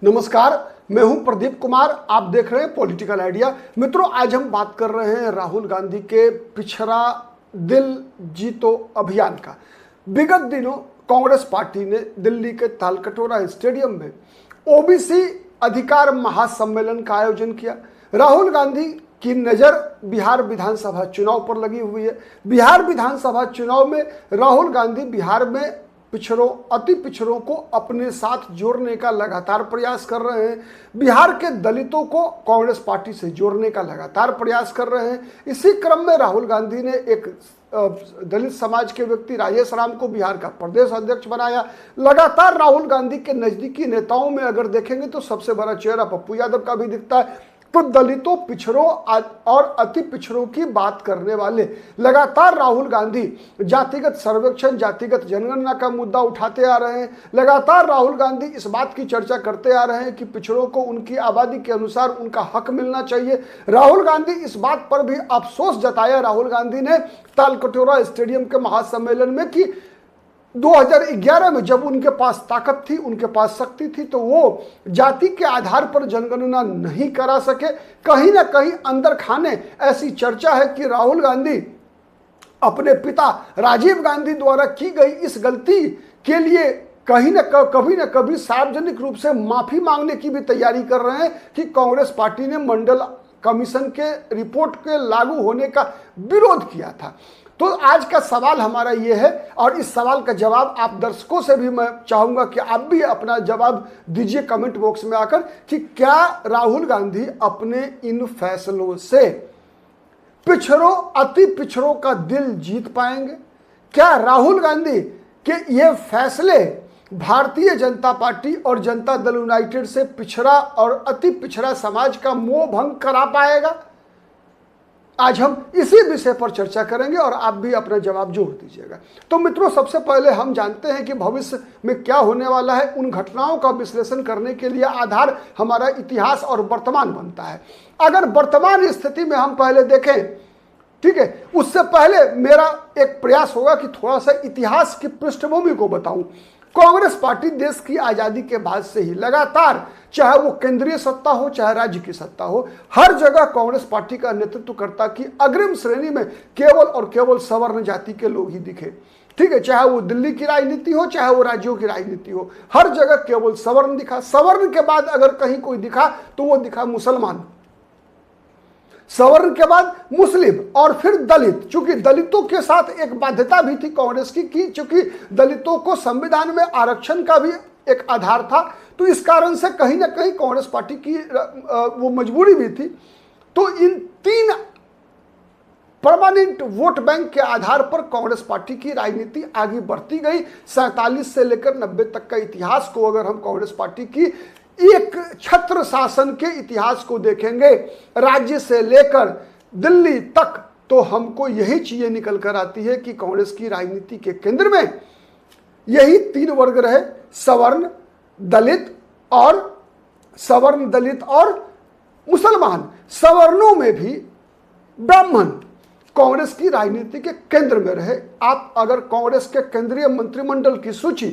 नमस्कार, मैं हूं प्रदीप कुमार। आप देख रहे हैं पॉलिटिकल आइडिया। मित्रों, आज हम बात कर रहे हैं राहुल गांधी के पिछड़ा दिल जीतो अभियान का। विगत दिनों कांग्रेस पार्टी ने दिल्ली के तालकटोरा स्टेडियम में ओबीसी अधिकार महासम्मेलन का आयोजन किया। राहुल गांधी की नज़र बिहार विधानसभा चुनाव पर लगी हुई है। बिहार विधानसभा चुनाव में राहुल गांधी बिहार में पिछड़ों, अति पिछड़ों को अपने साथ जोड़ने का लगातार प्रयास कर रहे हैं। बिहार के दलितों को कांग्रेस पार्टी से जोड़ने का लगातार प्रयास कर रहे हैं। इसी क्रम में राहुल गांधी ने एक दलित समाज के व्यक्ति राजेश राम को बिहार का प्रदेश अध्यक्ष बनाया। लगातार राहुल गांधी के नजदीकी नेताओं में अगर देखेंगे तो सबसे बड़ा चेहरा पप्पू यादव का भी दिखता है। तो दलितों, पिछड़ों और अति पिछड़ों की बात करने वाले लगातार राहुल गांधी जातिगत सर्वेक्षण, जातिगत जनगणना का मुद्दा उठाते आ रहे हैं। लगातार राहुल गांधी इस बात की चर्चा करते आ रहे हैं कि पिछड़ों को उनकी आबादी के अनुसार उनका हक मिलना चाहिए। राहुल गांधी इस बात पर भी अफसोस जताया राहुल गांधी ने तालकटोरा स्टेडियम के महासम्मेलन में कि 2011 में जब उनके पास ताकत थी, उनके पास शक्ति थी, तो वो जाति के आधार पर जनगणना नहीं करा सके। कहीं ना कहीं अंदर खाने ऐसी चर्चा है कि राहुल गांधी अपने पिता राजीव गांधी द्वारा की गई इस गलती के लिए कहीं ना कभी सार्वजनिक रूप से माफी मांगने की भी तैयारी कर रहे हैं कि कांग्रेस पार्टी ने मंडल कमीशन के रिपोर्ट के लागू होने का विरोध किया था। तो आज का सवाल हमारा ये है, और इस सवाल का जवाब आप दर्शकों से भी मैं चाहूंगा कि आप भी अपना जवाब दीजिए कमेंट बॉक्स में आकर कि क्या राहुल गांधी अपने इन फैसलों से पिछड़ों, अति पिछड़ों का दिल जीत पाएंगे? क्या राहुल गांधी के ये फैसले भारतीय जनता पार्टी और जनता दल यूनाइटेड से पिछड़ा और अति पिछड़ा समाज का मोह भंग करा पाएगा? आज हम इसी विषय पर चर्चा करेंगे और आप भी अपना जवाब जोड़ दीजिएगा। तो मित्रों, सबसे पहले हम जानते हैं कि भविष्य में क्या होने वाला है। उन घटनाओं का विश्लेषण करने के लिए आधार हमारा इतिहास और वर्तमान बनता है। अगर वर्तमान स्थिति में हम पहले देखें, ठीक है, उससे पहले मेरा एक प्रयास होगा कि थोड़ा सा इतिहास की पृष्ठभूमि को बताऊं। कांग्रेस पार्टी देश की आज़ादी के बाद से ही लगातार, चाहे वो केंद्रीय सत्ता हो चाहे राज्य की सत्ता हो, हर जगह कांग्रेस पार्टी का नेतृत्वकर्ता की अग्रिम श्रेणी में केवल और केवल सवर्ण जाति के लोग ही दिखे। ठीक है, चाहे वो दिल्ली की राजनीति हो चाहे वो राज्यों की राजनीति हो, हर जगह केवल सवर्ण दिखा। सवर्ण के बाद अगर कहीं कोई दिखा तो वो दिखा मुसलमान, सवर्ण के बाद मुस्लिम और फिर दलित। चूंकि दलितों के साथ एक बाध्यता भी थी कांग्रेस की कि चूंकि दलितों को संविधान में आरक्षण का भी एक आधार था, तो इस कारण से कहीं ना कहीं कांग्रेस पार्टी की वो मजबूरी भी थी। तो इन तीन परमानेंट वोट बैंक के आधार पर कांग्रेस पार्टी की राजनीति आगे बढ़ती गई। 47 से लेकर 90 तक का इतिहास को अगर हम कांग्रेस पार्टी की एक छत्र शासन के इतिहास को देखेंगे, राज्य से लेकर दिल्ली तक, तो हमको यही चीजें निकल कर आती है कि कांग्रेस की राजनीति के केंद्र में यही तीन वर्ग रहे, सवर्ण, दलित और मुसलमान। सवर्णों में भी ब्राह्मण कांग्रेस की राजनीति के केंद्र में रहे। आप अगर कांग्रेस के केंद्रीय मंत्रिमंडल की सूची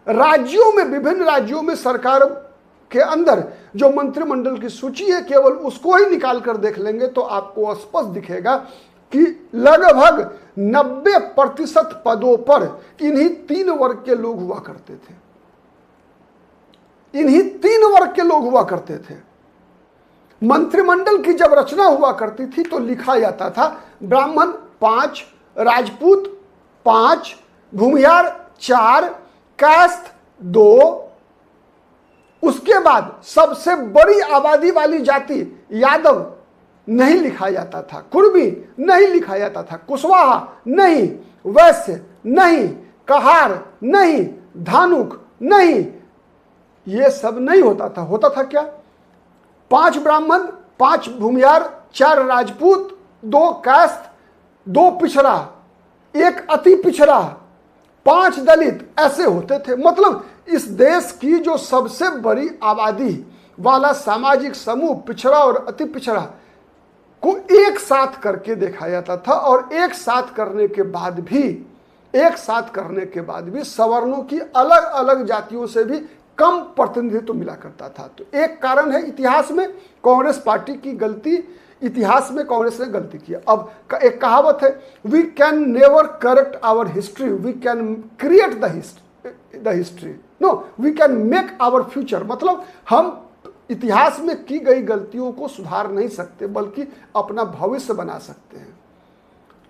राज्यों में, विभिन्न राज्यों में सरकार के अंदर जो मंत्रिमंडल की सूची है, केवल उसको ही निकाल कर देख लेंगे तो आपको स्पष्ट दिखेगा कि लगभग 90% पदों पर इन्हीं तीन वर्ग के लोग हुआ करते थे। इन्हीं तीन वर्ग के लोग हुआ करते थे। मंत्रिमंडल की जब रचना हुआ करती थी तो लिखा जाता था ब्राह्मण 5, राजपूत 5, भूमिहार 4, कायस्थ 2, उसके बाद सबसे बड़ी आबादी वाली जाति यादव नहीं लिखा जाता था, कुर्मी नहीं लिखा जाता था, कुशवाहा नहीं, वैश्य नहीं, कहार नहीं, धानुक नहीं, ये सब नहीं होता था। होता था क्या? 5 ब्राह्मण, 5 भूमिहार, 4 राजपूत, 2 कायस्थ, 2 पिछड़ा, 1 अति पिछड़ा, 5 दलित, ऐसे होते थे। मतलब इस देश की जो सबसे बड़ी आबादी वाला सामाजिक समूह पिछड़ा और अति पिछड़ा को एक साथ करके देखा जाता था। और एक साथ करने के बाद भी सवर्णों की अलग अलग जातियों से भी कम प्रतिनिधित्व मिला करता था। तो एक कारण है इतिहास में कांग्रेस पार्टी की गलती, इतिहास में कांग्रेस ने गलती की। अब एक कहावत है, we can never correct our history, we can create the history, no we can make our future. मतलब हम इतिहास में की गई गलतियों को सुधार नहीं सकते, बल्कि अपना भविष्य बना सकते हैं।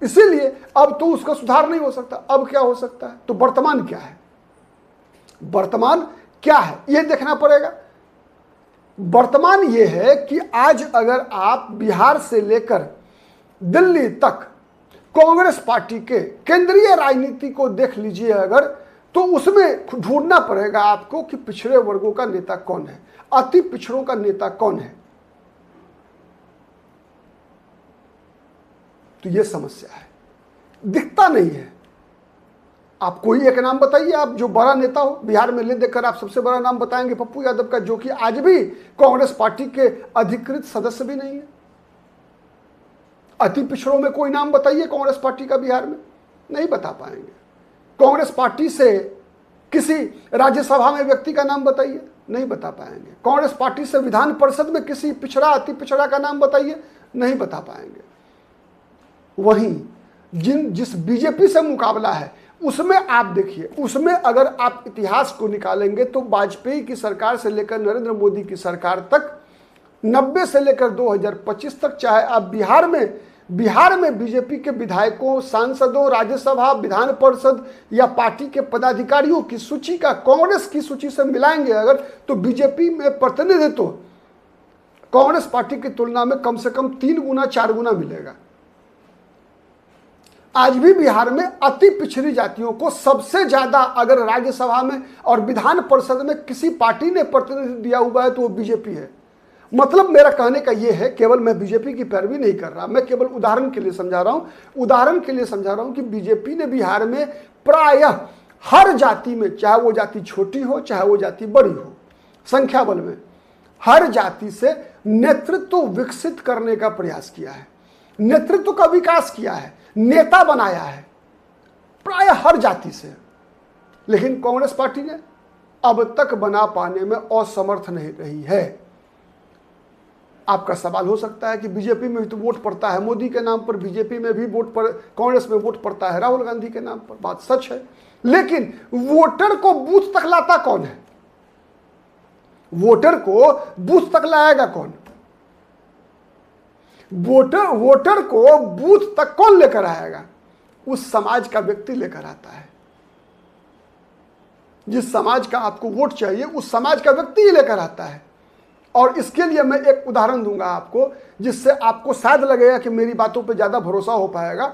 इसीलिए अब तो उसका सुधार नहीं हो सकता। अब क्या हो सकता है? तो वर्तमान क्या है, वर्तमान क्या है यह देखना पड़ेगा। वर्तमान यह है कि आज अगर आप बिहार से लेकर दिल्ली तक कांग्रेस पार्टी के केंद्रीय राजनीति को देख लीजिए अगर, तो उसमें ढूंढना पड़ेगा आपको कि पिछड़े वर्गों का नेता कौन है, अति पिछड़ों का नेता कौन है। तो यह समस्या है, दिखता नहीं है। आप कोई एक नाम बताइए, आप जो बड़ा नेता हो बिहार में ले देखकर आप सबसे बड़ा नाम बताएंगे पप्पू यादव का, जो कि आज भी कांग्रेस पार्टी के अधिकृत सदस्य भी नहीं है। अति पिछड़ों में कोई नाम बताइए कांग्रेस पार्टी का बिहार में, नहीं बता पाएंगे। कांग्रेस पार्टी से किसी राज्यसभा में व्यक्ति का नाम बताइए, नहीं बता पाएंगे। कांग्रेस पार्टी से विधान परिषद में किसी पिछड़ा, अति पिछड़ा का नाम बताइए, नहीं बता पाएंगे। वहीं जिस बीजेपी से मुकाबला है उसमें आप देखिए, उसमें अगर आप इतिहास को निकालेंगे तो वाजपेयी की सरकार से लेकर नरेंद्र मोदी की सरकार तक, 90 से लेकर 2025 तक, चाहे आप बिहार में बीजेपी के विधायकों, सांसदों, राज्यसभा, विधान परिषद या पार्टी के पदाधिकारियों की सूची का कांग्रेस की सूची से मिलाएंगे अगर, तो बीजेपी में प्रतिनिधित्व कांग्रेस पार्टी की तुलना में कम से कम 3 गुना 4 गुना मिलेगा। आज भी बिहार में अति पिछड़ी जातियों को सबसे ज्यादा अगर राज्यसभा में और विधान परिषद में किसी पार्टी ने प्रतिनिधित्व दिया हुआ है तो वो बीजेपी है। मतलब मेरा कहने का ये है, केवल मैं बीजेपी की पैरवी नहीं कर रहा, मैं केवल उदाहरण के लिए समझा रहा हूं कि बीजेपी ने बिहार में प्रायः हर जाति में, चाहे वो जाति छोटी हो चाहे वो जाति बड़ी हो, संख्या बल में हर जाति से नेतृत्व विकसित करने का प्रयास किया है, नेतृत्व का विकास किया है, नेता बनाया है प्राय हर जाति से। लेकिन कांग्रेस पार्टी ने अब तक बना पाने में असमर्थ नहीं रही है। आपका सवाल हो सकता है कि बीजेपी में भी तो वोट पड़ता है, मोदी के नाम पर बीजेपी में भी वोट पर, कांग्रेस में वोट पड़ता है राहुल गांधी के नाम पर। बात सच है, लेकिन वोटर को बूथ तक लाता कौन है? वोटर को बूथ तक लाएगा कौन? वोटर को बूथ तक कौन लेकर आएगा? उस समाज का व्यक्ति लेकर आता है। जिस समाज का आपको वोट चाहिए उस समाज का व्यक्ति ही लेकर आता है। और इसके लिए मैं एक उदाहरण दूंगा आपको, जिससे आपको शायद लगेगा कि मेरी बातों पे ज्यादा भरोसा हो पाएगा।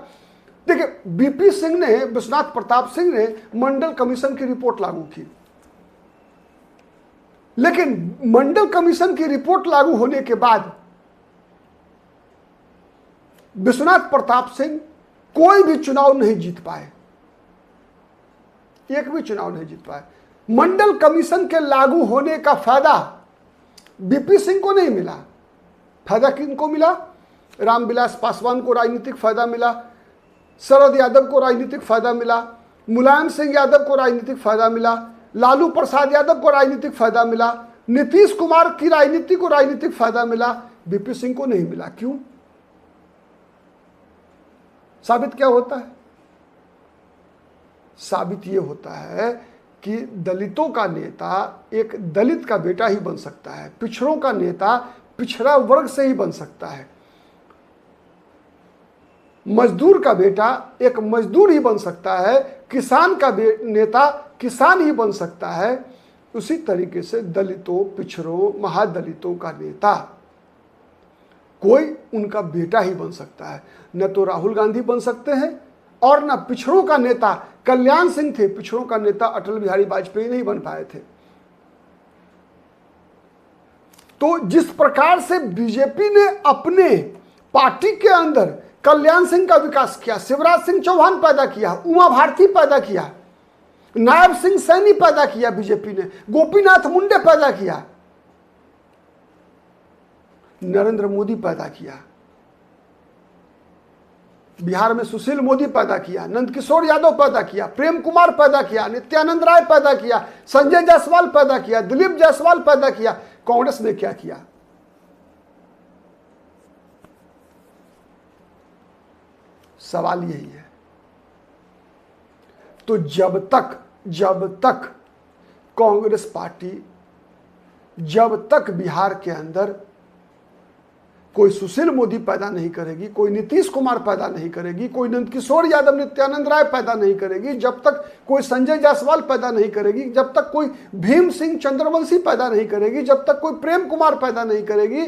देखिए, बीपी सिंह ने, विश्वनाथ प्रताप सिंह ने मंडल कमीशन की रिपोर्ट लागू की, लेकिन मंडल कमीशन की रिपोर्ट लागू होने के बाद विश्वनाथ प्रताप सिंह कोई भी चुनाव नहीं जीत पाए, एक भी चुनाव नहीं जीत पाए। मंडल कमीशन के लागू होने का फायदा बीपी सिंह को नहीं मिला। फायदा किनको मिला? रामविलास पासवान को राजनीतिक फायदा मिला, शरद यादव को राजनीतिक फायदा मिला, मुलायम सिंह यादव को राजनीतिक फायदा मिला, लालू प्रसाद यादव को राजनीतिक फायदा मिला, नीतीश कुमार की राजनीति को राजनीतिक फायदा मिला, बीपी सिंह को नहीं मिला। क्यों? साबित क्या होता है? साबित यह होता है कि दलितों का नेता एक दलित का बेटा ही बन सकता है, पिछड़ों का नेता पिछड़ा वर्ग से ही बन सकता है, मजदूर का बेटा एक मजदूर ही बन सकता है, किसान का नेता किसान ही बन सकता है। उसी तरीके से दलितों, पिछड़ों, महादलितों का नेता कोई उनका बेटा ही बन सकता है। न तो राहुल गांधी बन सकते हैं और न पिछड़ों का नेता कल्याण सिंह थे, पिछड़ों का नेता अटल बिहारी वाजपेयी नहीं बन पाए थे। तो जिस प्रकार से बीजेपी ने अपने पार्टी के अंदर कल्याण सिंह का विकास किया, शिवराज सिंह चौहान पैदा किया, उमा भारती पैदा किया, नायब सिंह सैनी पैदा किया, बीजेपी ने गोपीनाथ मुंडे पैदा किया, नरेंद्र मोदी पैदा किया, बिहार में सुशील मोदी पैदा किया, नंदकिशोर यादव पैदा किया, प्रेम कुमार पैदा किया, नित्यानंद राय पैदा किया, संजय जायसवाल पैदा किया, दिलीप जायसवाल पैदा किया। कांग्रेस ने क्या किया? सवाल यही है। तो जब तक कांग्रेस पार्टी, जब तक बिहार के अंदर कोई सुशील मोदी पैदा नहीं करेगी, कोई नीतीश कुमार पैदा नहीं करेगी, कोई नंदकिशोर यादव, नित्यानंद राय पैदा नहीं करेगी, जब तक कोई संजय जायसवाल पैदा नहीं करेगी, जब तक कोई भीम सिंह चंद्रवंशी पैदा नहीं करेगी, जब तक कोई प्रेम कुमार पैदा नहीं करेगी,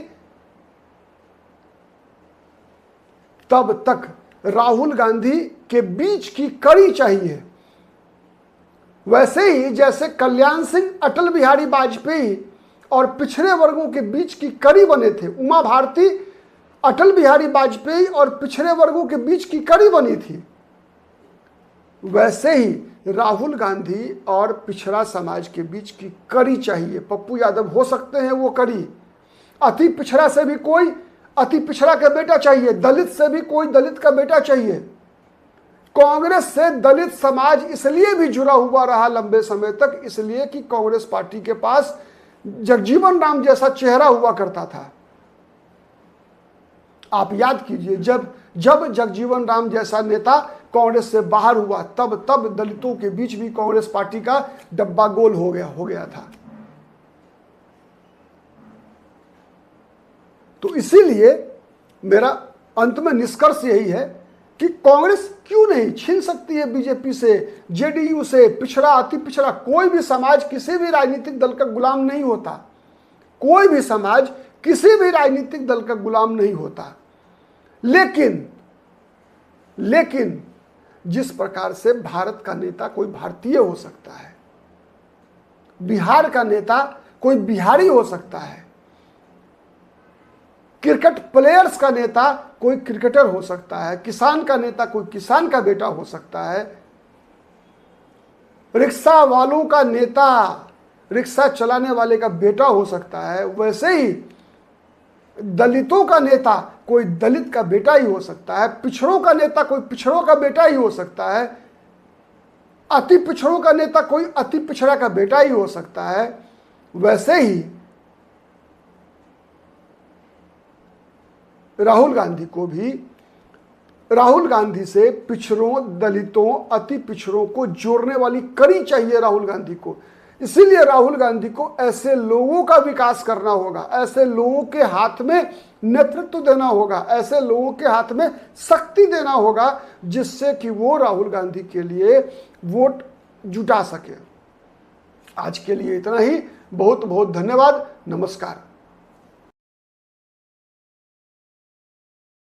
तब तक राहुल गांधी के बीच की कड़ी चाहिए। वैसे ही जैसे कल्याण सिंह अटल बिहारी वाजपेयी और पिछड़े वर्गों के बीच की कड़ी बने थे, उमा भारती अटल बिहारी वाजपेयी और पिछड़े वर्गों के बीच की कड़ी बनी थी, वैसे ही राहुल गांधी और पिछड़ा समाज के बीच की कड़ी चाहिए। पप्पू यादव हो सकते हैं वो कड़ी। अति पिछड़ा से भी कोई अति पिछड़ा का बेटा चाहिए, दलित से भी कोई दलित का बेटा चाहिए। कांग्रेस से दलित समाज इसलिए भी जुड़ा हुआ रहा लंबे समय तक, इसलिए कि कांग्रेस पार्टी के पास जगजीवन राम जैसा चेहरा हुआ करता था। आप याद कीजिए, जब जगजीवन राम जैसा नेता कांग्रेस से बाहर हुआ, तब दलितों के बीच भी कांग्रेस पार्टी का डब्बा गोल हो गया था। तो इसीलिए मेरा अंत में निष्कर्ष यही है कि कांग्रेस क्यों नहीं छीन सकती है बीजेपी से, जेडीयू से, पिछड़ा, अति पिछड़ा। कोई भी समाज किसी भी राजनीतिक दल का गुलाम नहीं होता। कोई भी समाज किसी भी राजनीतिक दल का गुलाम नहीं होता। लेकिन जिस प्रकार से भारत का नेता कोई भारतीय हो सकता है, बिहार का नेता कोई बिहारी हो सकता है, क्रिकेट प्लेयर्स का नेता कोई क्रिकेटर हो सकता है, किसान का नेता कोई किसान का बेटा हो सकता है, रिक्शा वालों का नेता रिक्शा चलाने वाले का बेटा हो सकता है, वैसे ही दलितों का नेता कोई दलित का बेटा ही हो सकता है, पिछड़ों का नेता कोई पिछड़ों का बेटा ही हो सकता है, अति पिछड़ों का नेता कोई अति पिछड़ा का बेटा ही हो सकता है। वैसे ही राहुल गांधी से पिछड़ों, दलितों, अति पिछड़ों को जोड़ने वाली कड़ी चाहिए राहुल गांधी को। इसीलिए राहुल गांधी को ऐसे लोगों का विकास करना होगा, ऐसे लोगों के हाथ में नेतृत्व देना होगा, ऐसे लोगों के हाथ में शक्ति देना होगा, जिससे कि वो राहुल गांधी के लिए वोट जुटा सके। आज के लिए इतना ही। बहुत बहुत धन्यवाद। नमस्कार।